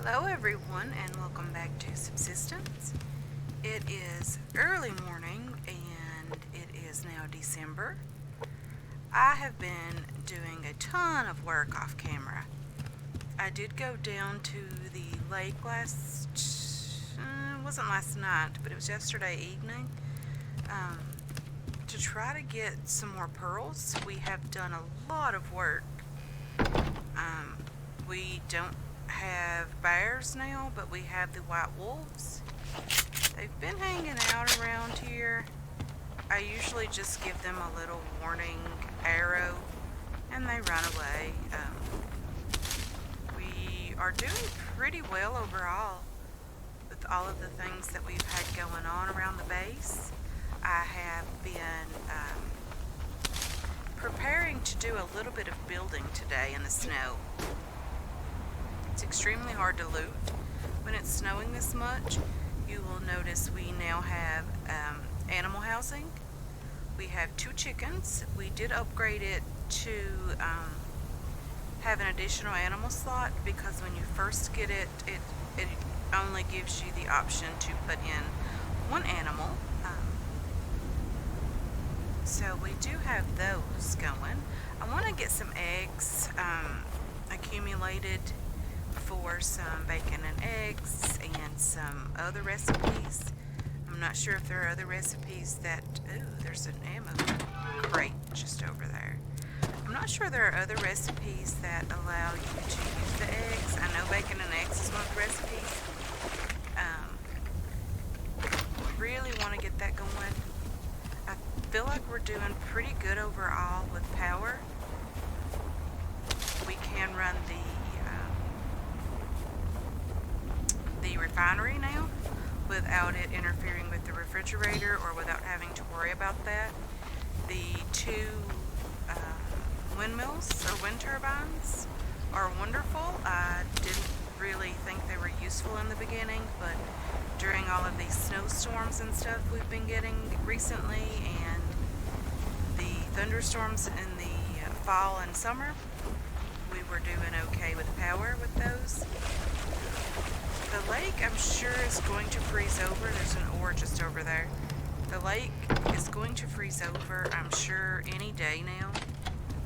Hello everyone and welcome back to Subsistence. It is early morning and it is now December. I have been doing a ton of work off camera. I did go down to the lake it wasn't last night, but it was yesterday evening, to try to get some more pearls. We have done a lot of work. We don't have bears now, but we have the white wolves. They've been hanging out around here. I usually just give them a little warning arrow and they run away. We are doing pretty well overall with all of the things that we've had going on around the base. I have been preparing to do a little bit of building today in the snow. It's extremely hard to loot when it's snowing this much. You will notice we now have animal housing. We have 2 chickens. We did upgrade it to have an additional animal slot because when you first get it, it only gives you the option to put in 1 animal. So we do have those going. I want to get some eggs accumulated for some bacon and eggs and some other recipes. I'm not sure if there are other recipes that... Ooh, there's an ammo crate just over there. I'm not sure there are other recipes that allow you to use the eggs. I know bacon and eggs is one of the recipes. Really want to get that going. I feel like we're doing pretty good overall with power. We can run the refinery now without it interfering with the refrigerator or without having to worry about that. The 2 windmills or wind turbines are wonderful. I didn't really think they were useful in the beginning, but during all of these snowstorms and stuff we've been getting recently and the thunderstorms in the fall and summer, we were doing okay with power with those. The lake, I'm sure, is going to freeze over. There's an ore just over there. The lake is going to freeze over, I'm sure, any day now.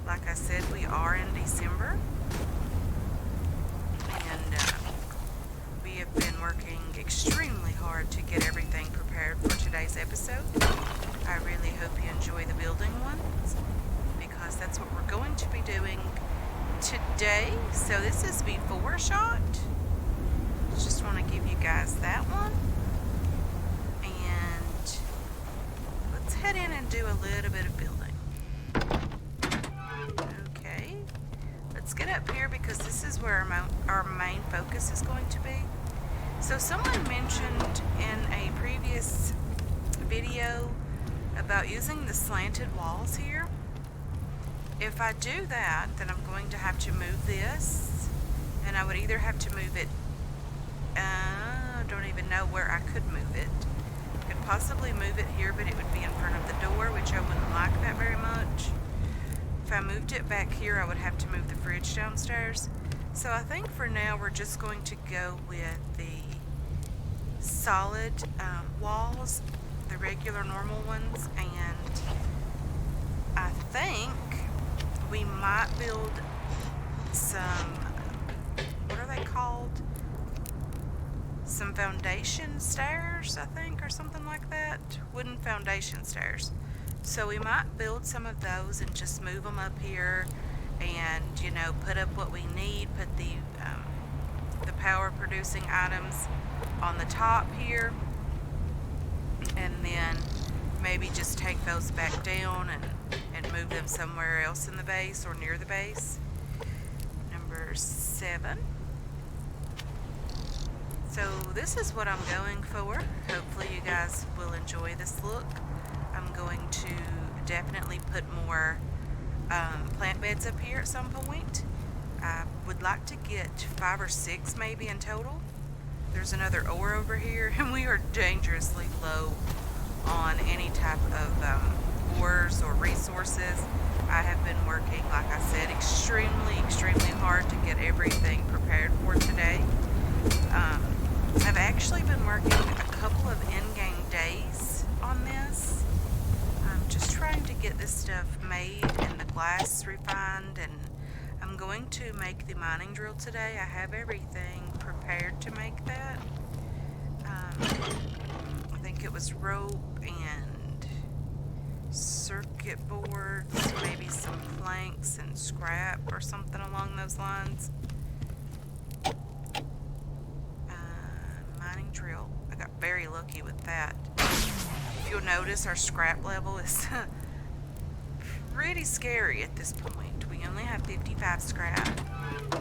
Like I said, we are in December. And we have been working extremely hard to get everything prepared for today's episode. I really hope you enjoy the building ones, because that's what we're going to be doing today. So this is before shot. Just want to give you guys that one. And let's head in and do a little bit of building. Okay. Let's get up here because this is where our main focus is going to be. So someone mentioned in a previous video about using the slanted walls here. If I do that, then I'm going to have to move this, and I would either have to move it, I don't even know where I could move it. I could possibly move it here, but it would be in front of the door, which I wouldn't like that very much. If I moved it back here, I would have to move the fridge downstairs. So I think for now we're just going to go with the solid walls, the regular normal ones, and I think we might build some, what are they called? Some foundation stairs, I think, or something like that. Wooden foundation stairs. So we might build some of those and just move them up here and, you know, put up what we need, put the power producing items on the top here, and then maybe just take those back down and move them somewhere else in the base or near the base. Number 7. So this is what I'm going for. Hopefully you guys will enjoy this look. I'm going to definitely put more plant beds up here at some point. I would like to get 5 or 6 maybe in total. There's another ore over here, and we are dangerously low on any type of ores or resources. I have been working, like I said, extremely hard to get everything prepared for today. actually been working a couple of in-game days on this. I'm just trying to get this stuff made and the glass refined, and I'm going to make the mining drill today. I have everything prepared to make that. I think it was rope and circuit boards, maybe some planks and scrap or something along those lines. Mining drill. I got very lucky with that. If you'll notice, our scrap level is pretty scary at this point. We only have 55 scrap,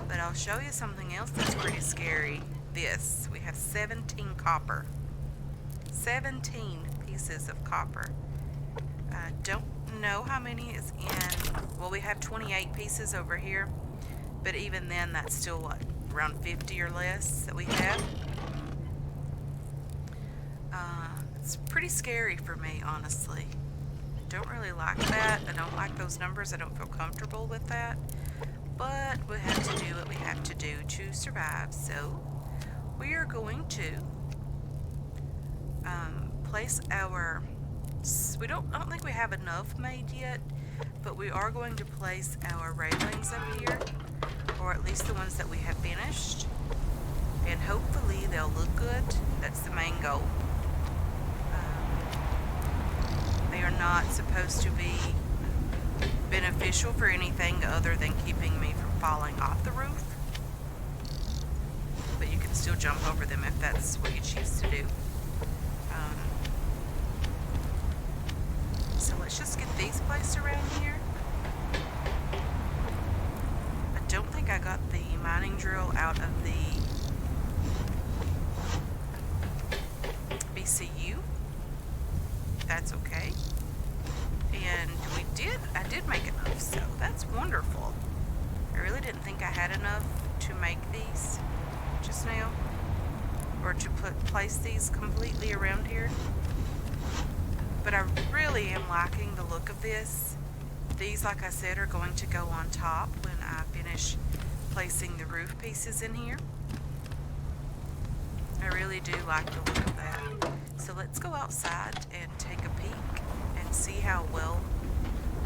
but I'll show you something else that's pretty scary. This. We have 17 copper. 17 pieces of copper. I don't know how many is in. Well, we have 28 pieces over here, but even then, that's still what, around 50 or less that we have. It's pretty scary for me, honestly. I don't really like that. I don't like those numbers. I don't feel comfortable with that. But we have to do what we have to do to survive. So we are going to place our... I don't think we have enough made yet, but we are going to place our railings up here, or at least the ones that we have finished, and hopefully they'll look good. That's the main goal. They are not supposed to be beneficial for anything other than keeping me from falling off the roof, but you can still jump over them if that's what you choose to do. So let's just get these placed around here. I don't think I got the mining drill out of the BCU. That's okay. And I did make enough, so that's wonderful. I really didn't think I had enough to make these just now, or to place these completely around here. But I really am liking the look of this. These, like I said, are going to go on top when I finish placing the roof pieces in here. I really do like the look of that. So let's go outside and take a peek and see how well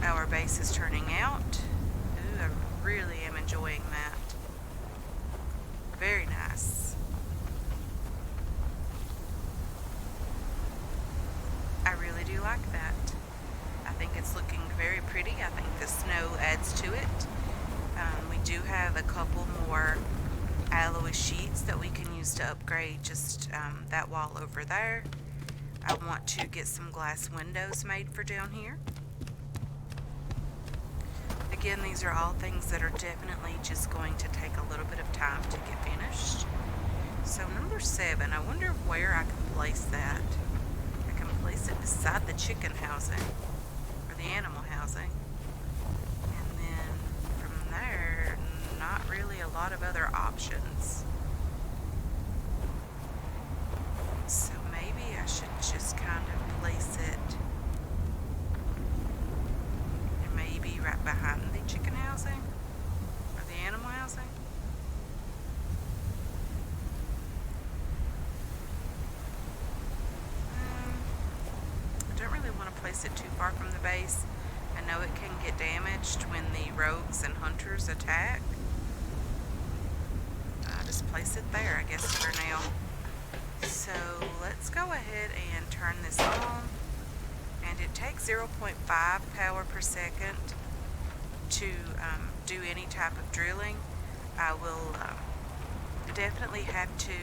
our base is turning out. Ooh, I really am enjoying that. Very nice. I really do like that. I think it's looking very pretty. I think the snow adds to it. We do have a couple more alloy sheets that we can use to upgrade just that wall over there. I want to get some glass windows made for down here. Again, these are all things that are definitely just going to take a little bit of time to get finished. So number 7, I wonder where I can place that. I can place it beside the chicken housing, or the animal housing. And then from there, not really a lot of other options. So maybe I should just kind of place it maybe right behind the chicken housing or the animal housing. I don't really want to place it too far from the base. I know it can get damaged when the rogues and hunters attack. I'll just place it there, I guess, for now. So let's go ahead and turn this on. And it takes 0.5 power per second to do any type of drilling. I will definitely have to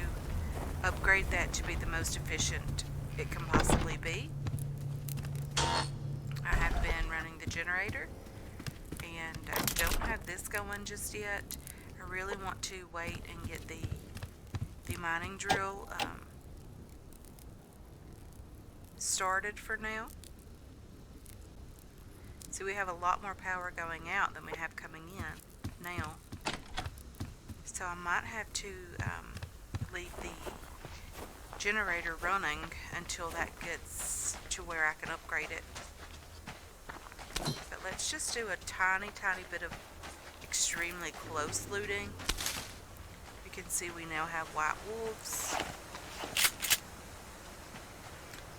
upgrade that to be the most efficient it can possibly be. I have been running the generator, and I don't have this going just yet. I really want to wait and get the mining drill started for now. So we have a lot more power going out than we have coming in now. So I might have to leave the generator running until that gets to where I can upgrade it. But let's just do a tiny bit of extremely close looting. You can see we now have white wolves.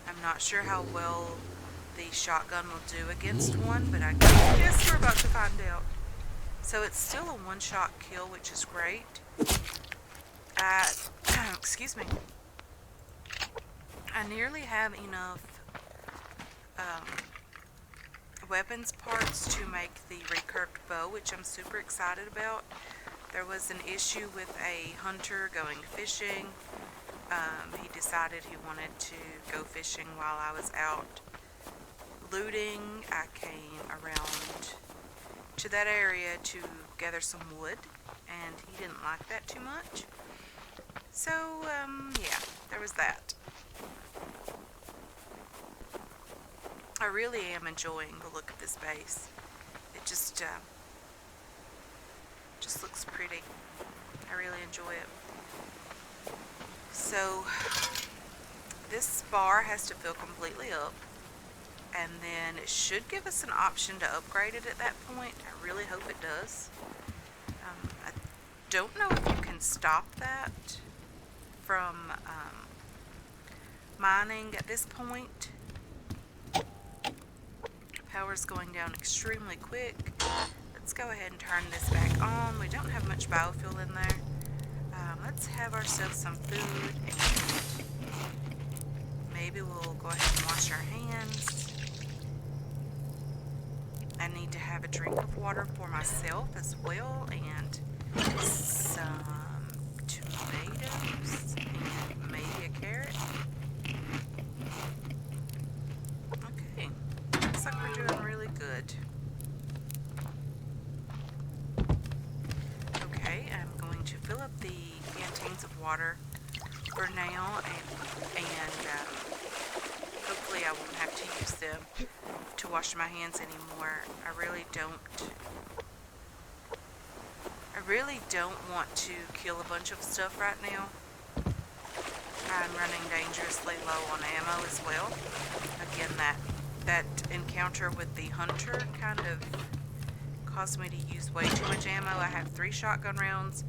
I'm not sure how well the shotgun will do against one, but I guess we're about to find out. So it's still a one-shot kill, which is great. Excuse me. I nearly have enough weapons parts to make the recurved bow, which I'm super excited about. There was an issue with a hunter going fishing. He decided he wanted to go fishing while I was out looting. I came around to that area to gather some wood, and he didn't like that too much. So, yeah, there was that. I really am enjoying the look of this base. It just looks pretty. I really enjoy it. So this bar has to fill completely up, and then it should give us an option to upgrade it at that point. I really hope it does. I don't know if you can stop that from mining at this point. Power's going down extremely quick. Let's go ahead and turn this back on. We don't have much biofuel in there. Let's have ourselves some food, and maybe we'll go ahead and wash our hands. I need to have a drink of water for myself as well, and some tomatoes, and maybe a carrot. Okay, looks like we're doing really good. Okay, I'm going to fill up the canteens of water for now, and hopefully I won't have to use them to wash my hands anymore. I really don't want to kill a bunch of stuff right now. I'm running dangerously low on ammo as well. Again, that encounter with the hunter kind of caused me to use way too much ammo. I have 3 shotgun rounds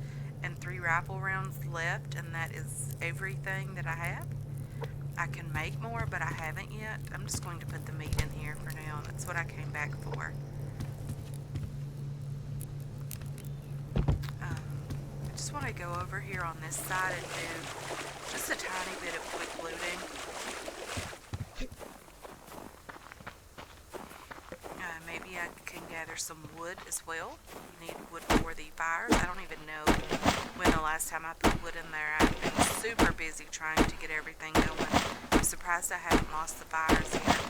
and 3 rifle rounds left, and that is everything that I have. I can make more, but I haven't yet. I'm just going to put the meat in here for now. That's what I came back for. I just want to go over here on this side and do just a tiny bit of quick looting. Maybe I can gather some wood as well. You need wood for the fires. I don't even know when the last time I put wood in there. I've been super busy trying to get everything going. I'm surprised I haven't lost the fires yet.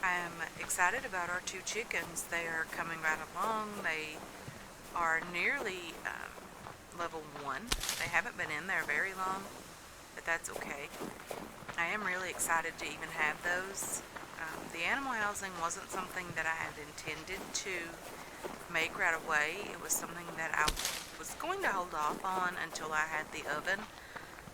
I'm excited about our 2 chickens. They are coming right along. They are nearly level 1. They haven't been in there very long, but that's okay. I am really excited to even have those. The animal housing wasn't something that I had intended to make right away. It was something that I was going to hold off on until I had the oven.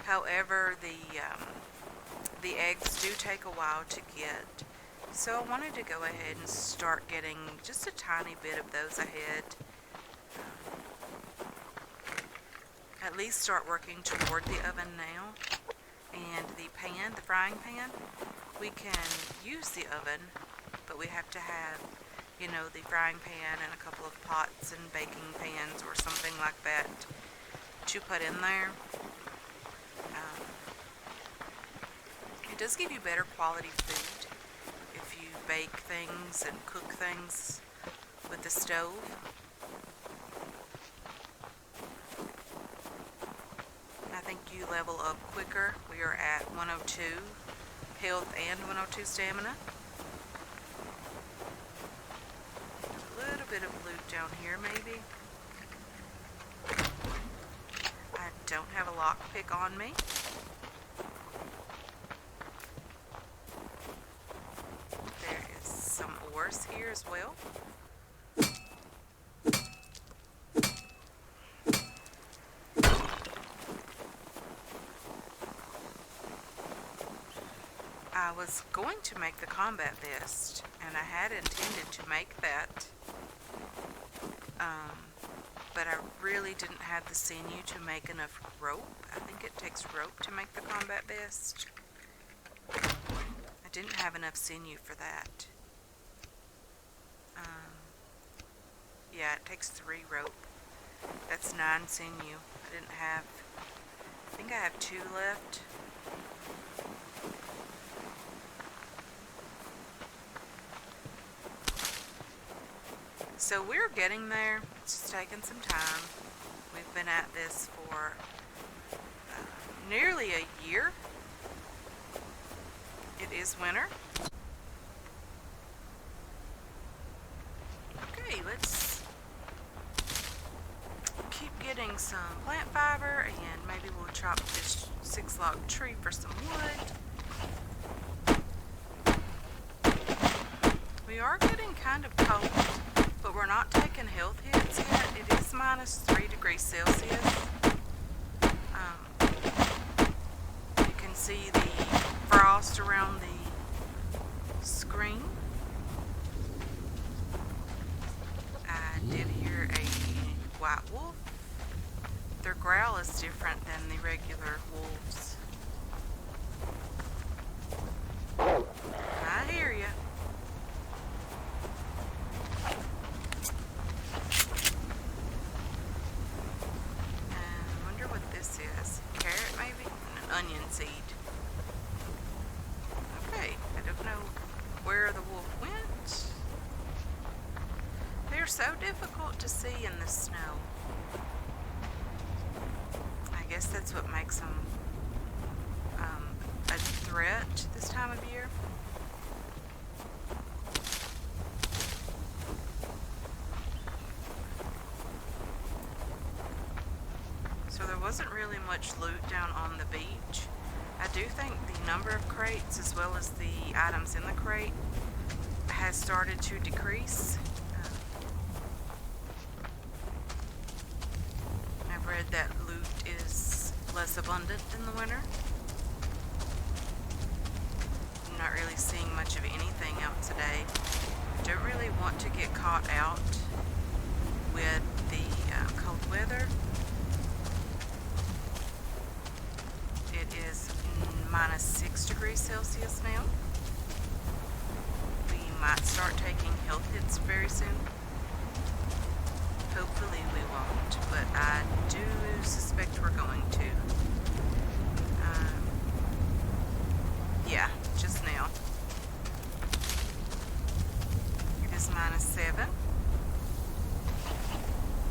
However, the eggs do take a while to get. So I wanted to go ahead and start getting just a tiny bit of those ahead. At least start working toward the oven now. And the pan, the frying pan, we can use the oven, but we have to have, you know, the frying pan and a couple of pots and baking pans or something like that to put in there. It does give you better quality food if you bake things and cook things with the stove. I think you level up quicker. We are at 102 health and 102 stamina. A little bit of loot down here maybe. I don't have a lockpick on me. There is some ores here as well. I was going to make the combat vest, and I had intended to make that but I really didn't have the sinew to make enough rope. I think it takes rope to make the combat vest. I didn't have enough sinew for that. Yeah, it takes 3 rope. That's 9 sinew. I think I have 2 left. So we're getting there. It's just taking some time. We've been at this for nearly a year. It is winter. Okay, let's keep getting some plant fiber, and maybe we'll chop this 6-log tree for some wood. We are getting kind of cold, but we're not taking health hits yet. It is minus 3 degrees Celsius. You can see the frost around the screen. I did hear a white wolf. Their growl is different than the regular wolves. I hear you. I wonder what this is. Carrot maybe? And an onion seed. Okay, I don't know where the wolf went. They're so difficult to see in the snow. I guess that's what makes them a threat this time of year. So there wasn't really much loot down on the beach. I do think the number of crates as well as the items in the crate has started to decrease. I've read that loot is less abundant in the winter. I'm not really seeing much of anything out today. Don't really want to get caught out with the cold weather. It is minus 6 degrees Celsius now. We might start taking health hits very soon. Hopefully we won't, but I do suspect we're going to. Yeah, just now. It is minus 7.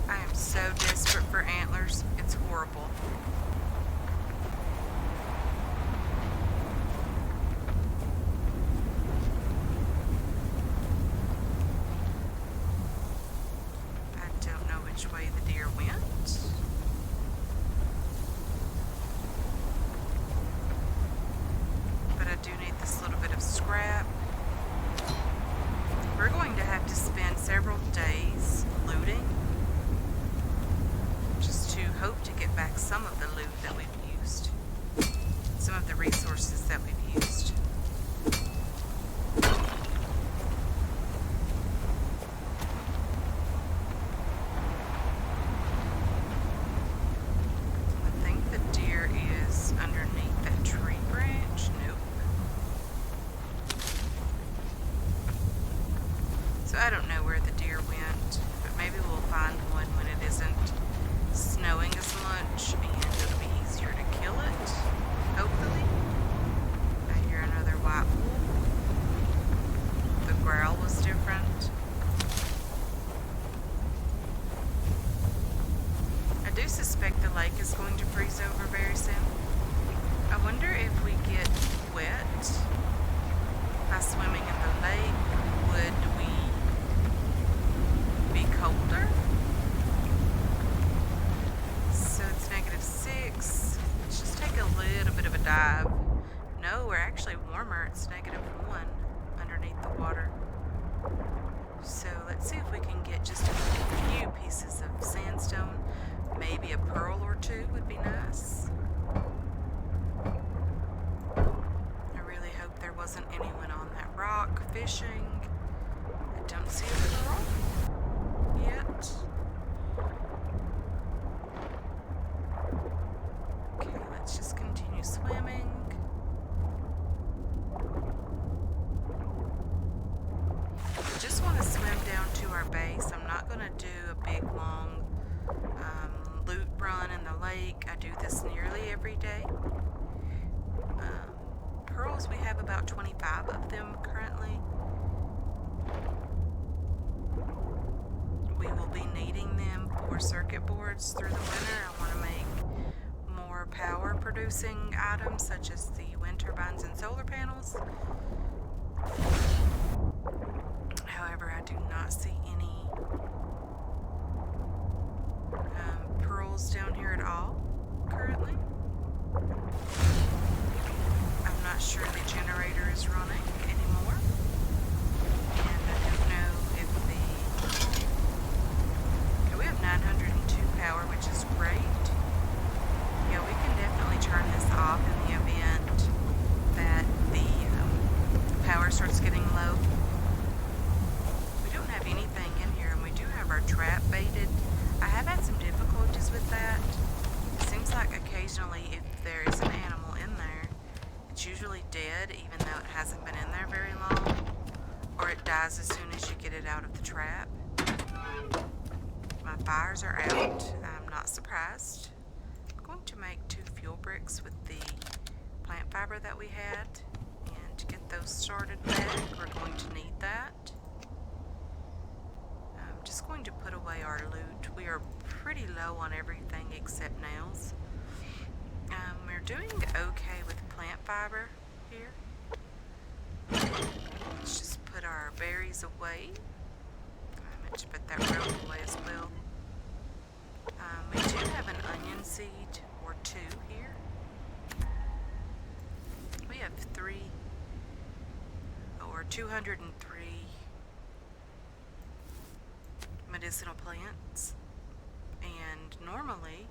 I am so desperate for antlers. It's horrible. Which way the deer went. But I do need this little bit of scrap. We're going to have to spend several days looting just to hope to get back some of the loot that we've used. Some of the resources that we've used. So I don't know where the deer went, but maybe we'll find one when it isn't snowing as much and it'll be easier to kill it, hopefully. I hear another white wolf. The growl was different. I do suspect the lake is going to freeze over very soon. I wonder if we get wet by swimming in the lake, would we be colder? So it's -6. Let's just take a little bit of a dive. No, we're actually warmer. It's -1 underneath the water. So let's see if we can get just a few pieces of sandstone. Maybe a pearl or 2 would be nice. I really hope there wasn't anyone on that rock fishing. I don't see a pearl yet. we will be needing them for circuit boards through the winter. I want to make more power producing items such as the wind turbines and solar panels. However, I do not see any pearls down here at all currently. I'm not sure the generator is running anymore, and I don't know if okay, we have 902 power, which is great. Yeah, we can definitely turn this off in the event that the power starts getting low. We don't have anything in here, and we do have our trap baited. I have had some difficulties with that. It seems like occasionally if there is an animal in there, it's usually dead even though it hasn't been in there very long, or it dies as soon as you get it out of the trap. My fires are out. I'm not surprised. I'm going to make 2 fuel bricks with the plant fiber that we had, and to get those started back, we're going to need that. I'm just going to put away our loot. We are pretty low on everything except nails. We're doing okay with plant fiber here. Let's just put our berries away. I meant to put that rope away as well. We do have an onion seed or 2 here. We have 203 medicinal plants, and normally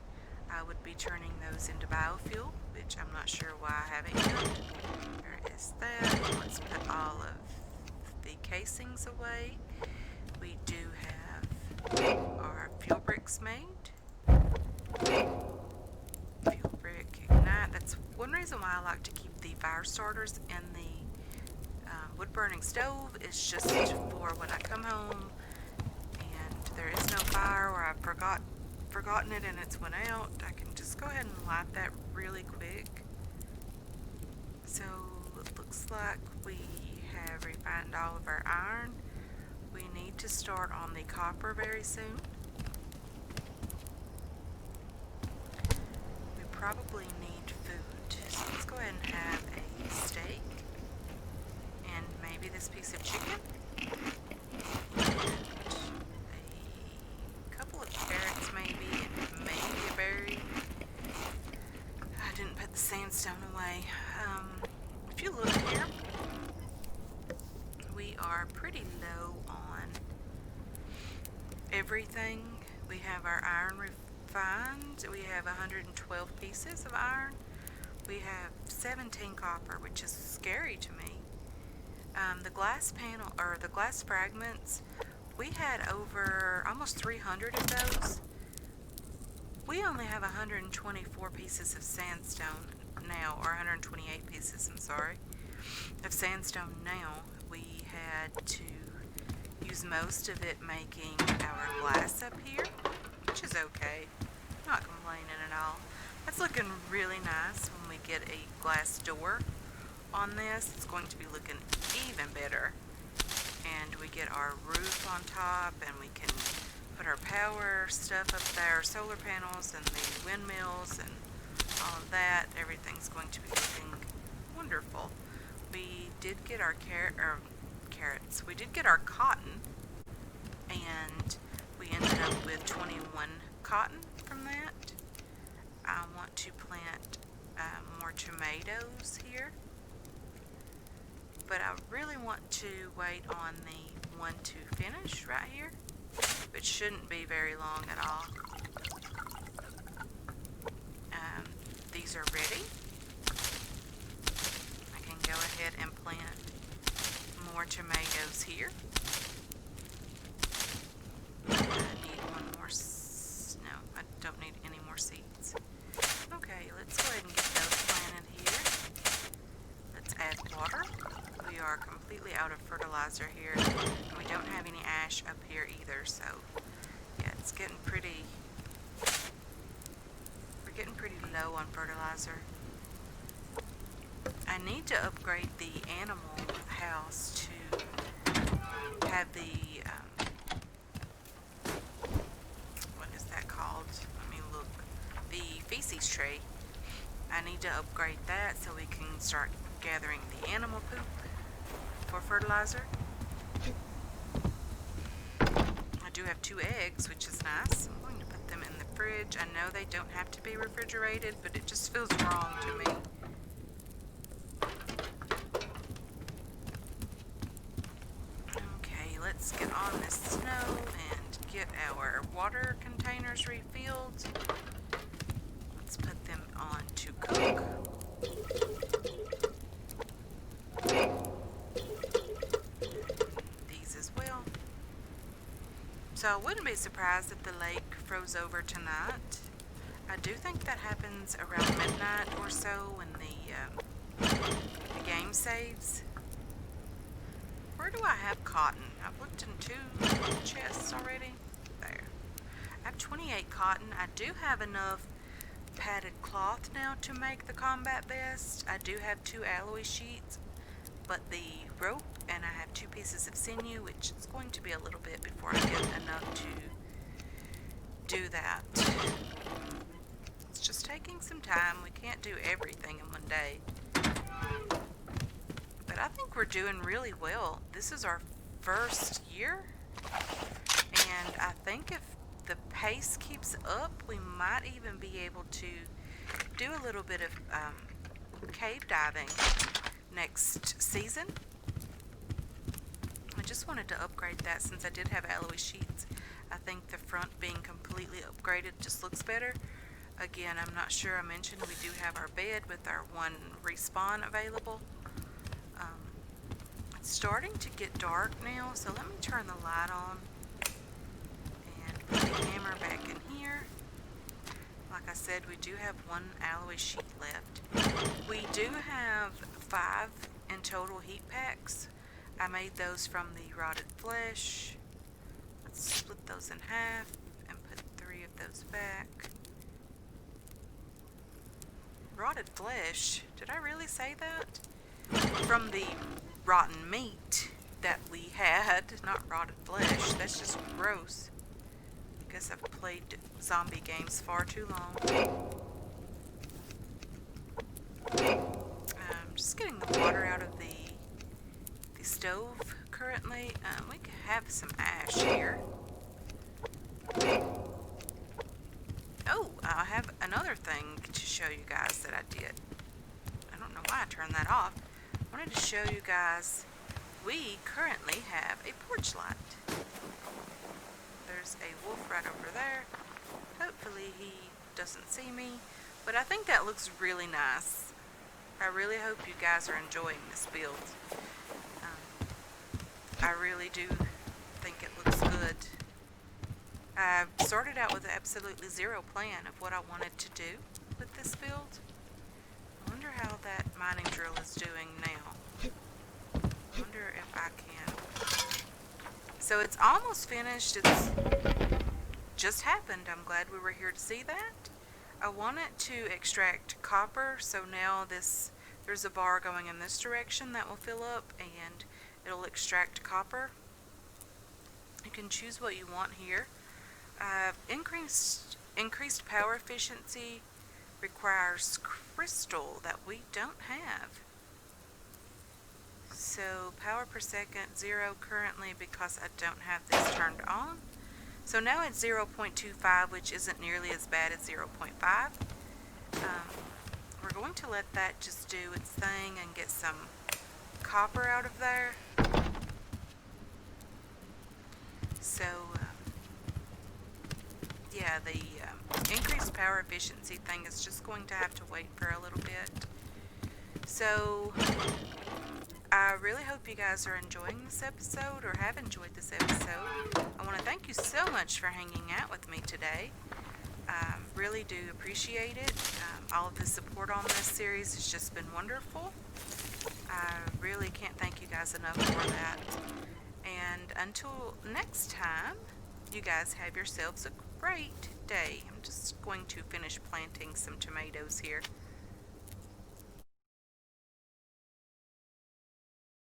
I would be turning those into biofuel, which I'm not sure why I haven't yet. There is that. Let's put all of the casings away. We do have our fuel bricks made. Fuel brick ignite. That's one reason why I like to keep the fire starters in the wood burning stove. Is just for when I come home and there is no fire, or I've forgotten it and it's went out, I can just go ahead and light that really quick. So it looks like we have refined all of our iron. We need to start on the copper very soon. We probably need food, so let's go ahead and have a steak and maybe this piece of chicken and a couple of carrots maybe, and maybe a berry. I didn't put the sandstone away. If you look here, we are pretty low on everything. We have our iron refined. We have 112 pieces of iron. We have 17 copper, which is scary to me. The glass panel, or the glass fragments, we had over almost 300 of those. We only have 124 pieces of sandstone now, or 128 pieces, I'm sorry, of sandstone now. We had to use most of it making our glass up here, which is okay. Not complaining at all. That's looking really nice when we get a glass door on this. It's going to be looking even better. And we get our roof on top, and we can put our power stuff up there, solar panels and the windmills and all of that. Everything's going to be looking wonderful. We did get our carrots. We did get our cotton, and we ended up with 21 cotton from that. I want to plant more tomatoes here, but I really want to wait on the one to finish right here, which shouldn't be very long at all. These are ready. I can go ahead and plant more tomatoes here. I need one more, no, I don't need any more seeds. Okay, let's go ahead and get those planted here. Let's add water. We are completely out of fertilizer here, and we don't have any ash up here either, so yeah, it's getting pretty, we're getting pretty low on fertilizer. I need to upgrade the animal house to have the cheese tray. I need to upgrade that so we can start gathering the animal poop for fertilizer. I do have 2 eggs, which is nice. I'm going to put them in the fridge. I know they don't have to be refrigerated, but it just feels wrong to me. Okay, let's get on this snow and get our water containers refilled. Let's put them on to cook. These as well. So I wouldn't be surprised if the lake froze over tonight. I do think that happens around midnight or so when the game saves. Where do I have cotton? I've looked in 2 chests already. There. I have 28 cotton. I do have enough padded cloth now to make the combat vest. I do have 2 alloy sheets, but the rope, and I have 2 pieces of sinew, which is going to be a little bit before I get enough to do that. It's just taking some time. We can't do everything in one day. But I think we're doing really well. This is our first year, and I think if the pace keeps up, we might even be able to do a little bit of cave diving next season. I just wanted to upgrade that since I did have alloy sheets. I think the front being completely upgraded just looks better. Again, I'm not sure I mentioned we do have our bed with our 1 respawn available. It's starting to get dark now, so let me turn the light on and put the hammer back in here. Like I said, we do have 1 alloy sheet left. We do have 5 in total heat packs. I made those from the rotted flesh. Let's split those in half and put 3 of those back. Rotted flesh? Did I really say that? From the rotten meat that we had, not rotted flesh. That's just gross. I guess I've played zombie games far too long. I'm just getting the water out of the stove currently. We could have some ash here. Oh, I have another thing to show you guys that I did. I don't know why I turned that off. I wanted to show you guys we currently have a porch light. There's a wolf right over there. Hopefully he doesn't see me, but I think that looks really nice. I really hope you guys are enjoying this build. I really do think it looks good. I started out with absolutely 0 plan of what I wanted to do with this build. I wonder how that mining drill is doing now. I wonder if I can. So it's almost finished. It's just happened. I'm glad we were here to see that. I wanted to extract copper, so now there's a bar going in this direction that will fill up and it'll extract copper. You can choose what you want here. Increased power efficiency requires crystal that we don't have. So power per second 0 currently because I don't have this turned on. So now it's 0.25, which isn't nearly as bad as 0.5. We're going to let that just do its thing and get some copper out of there. So yeah, the increased power efficiency thing is just going to have to wait for a little bit. So I really hope you guys are enjoying this episode or have enjoyed this episode. I want to thank you so much for hanging out with me today. Really do appreciate it. All of the support on this series has just been wonderful. I really can't thank you guys enough for that. And until next time, you guys have yourselves a great day. I'm just going to finish planting some tomatoes here.